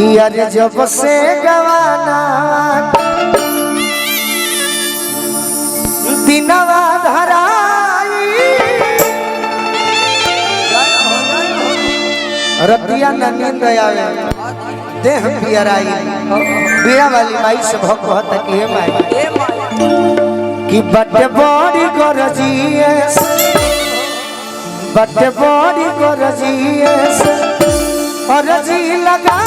अरे जब से गवाना दिनवा धराई रतिया न नींद आवे देह पियराई बीड़ा वाली माई से भक्त कहता कि हे माई कि बड़े बड़ी गरजिए बड़े बड़ी गरजिए और जी लगा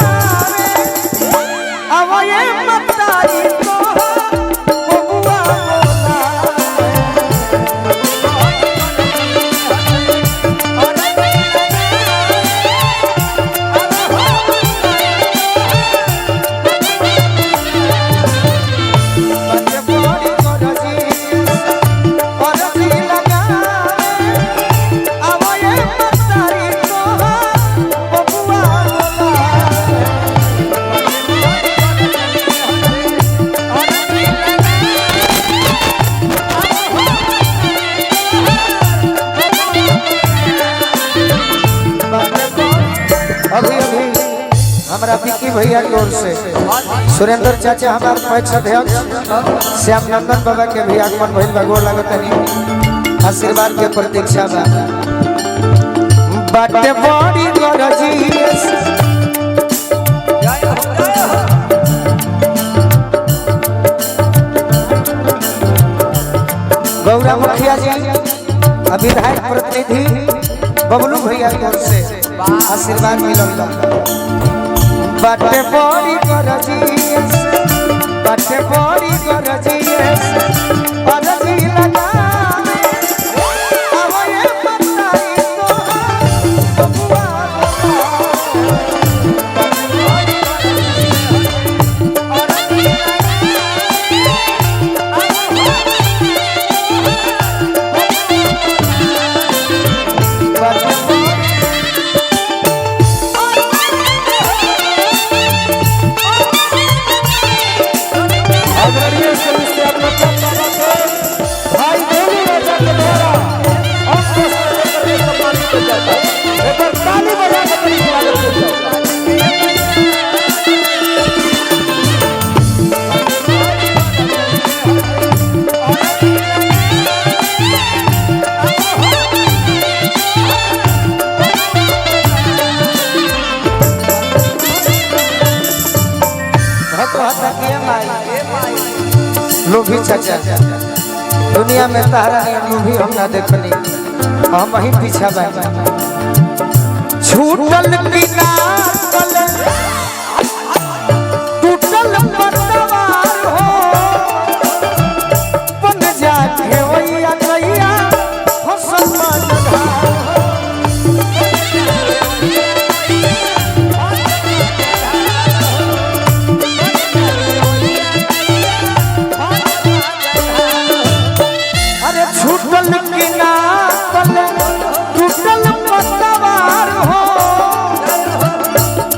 अब ये मताई को बबुआ हमारा विक्की भैया की ओर से सुरेंद्र चाचा हमारे पैक्ष अध्यक्ष श्याम नंदन बाबा के भी आगमन भइल बा गोर लागतनी आशीर्वाद के प्रतीक्षा बा बड़े बड़ी गरजिए गौरा मुखिया जी विधायक प्रतिनिधि बबलू भैया की ओर से आशीर्वाद मिलल बड़े बड़ी गरजिए बड़े बड़ी गरजिए अरजी लगा अब ये मताई को बबुआ लोभी चाचा दुनिया में तारा लोभी हम ना देखनी हम वहीं पीछा बा छूटल बिना टूटल परवार हो बन जाके वैया गैया फसल मनधार छूटल किनार टूटल पतवार हो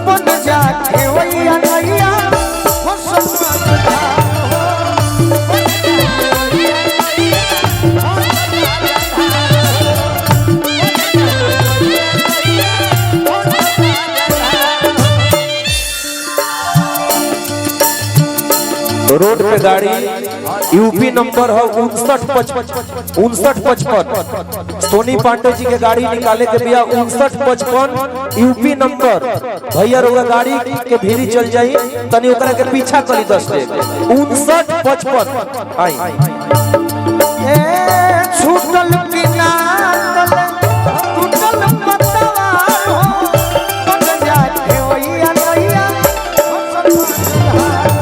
बन जाके वैया नैया फसल मनधार हो रोड पे गाड़ी यूपी नंबर है 5955 सोनी पांडे जी के गाड़ी निकाले के बिया 5955 यूपी नंबर भैया रोगा गाड़ी के भीरी चल जाई तनी ओकरा के पीछा करी 10 ले 5955 आई ए छूटल किनार टूटल पतवार हो बन जाके वैया नैया फसल मनधार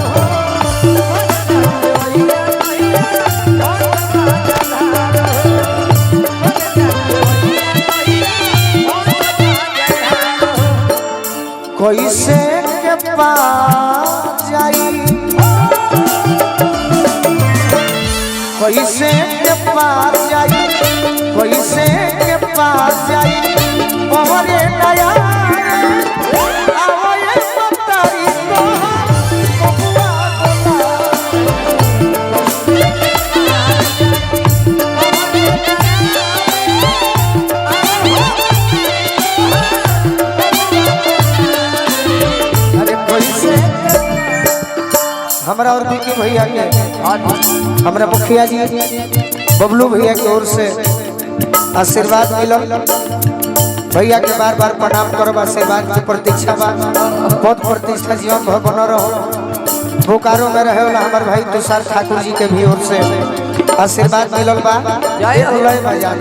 कैसे के पास जाई कैसे के पास जाई कैसे के पास जाई मोहरे नया आवे मताई को बबुआ अरे हमरा और विकी भैया के हमरा मुखिया जी बबलू भैया की ओर से आशीर्वाद मिलल। भैया के बार बार प्रणाम करब, आशीर्वाद की प्रतीक्षा बा। पद प्रतिष्ठा जीवन भर बन रहो। बोकारो में रहे वाला हमारे भाई तुषार ठाकुर जी के भी ओर से आशीर्वाद मिलल बा। जय भैया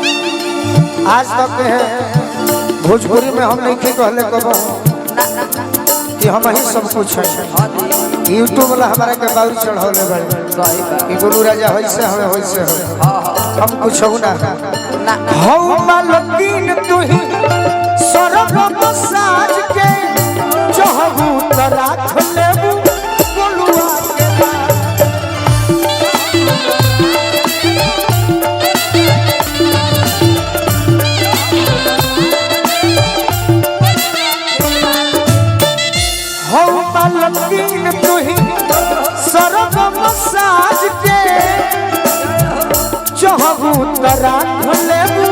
आज तक है भोजपुरी में हम नहीं कहले कबो कि हम ही सब कुछ है। यूट्यूब वाला हमारा के बाउरी चढ़ौले बड़े कि गुरु राजा होइसे हमें होइसे हो हम कुछ हो ना हौ मालकिन तू ही सरग साज के चहबू त राख लेबू गोलुआ के लकीन तू ही सरग साज के चहबू त राख लेबू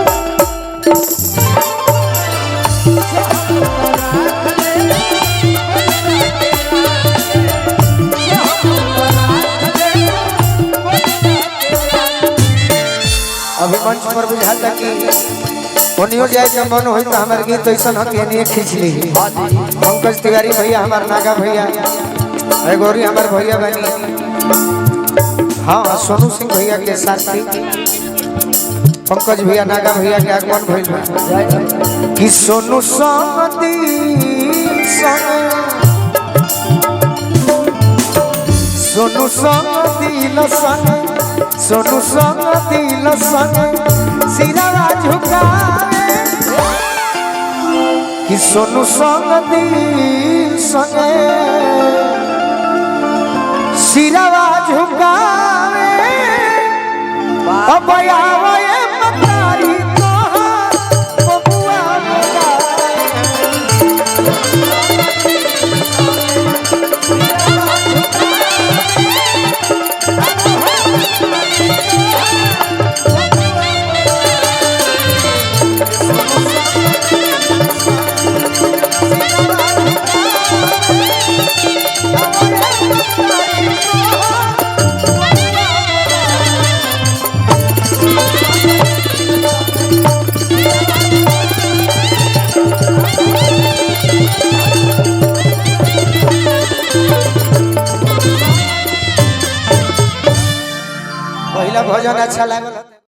अभी मंच पर बुझाता कि ओनियो जाए के मन होई त हमर गीत ऐसा ह के नहीं खींच ली। पंकज तिवारी भैया हमार नागा भैया है गौरी हमार भैया बनी। हाँ सोनू सिंह भैया के साथी पंकज भैया नागा भैया के आगमन भइल कि सोनू समदी सोनू समदी लसन सोनू समदी लसन सिरावा झुकावे कि सोनू समदी संगे सिरावा झुकावे अब आवे मतारी तोहार बबुआ भजन अच्छा लागल।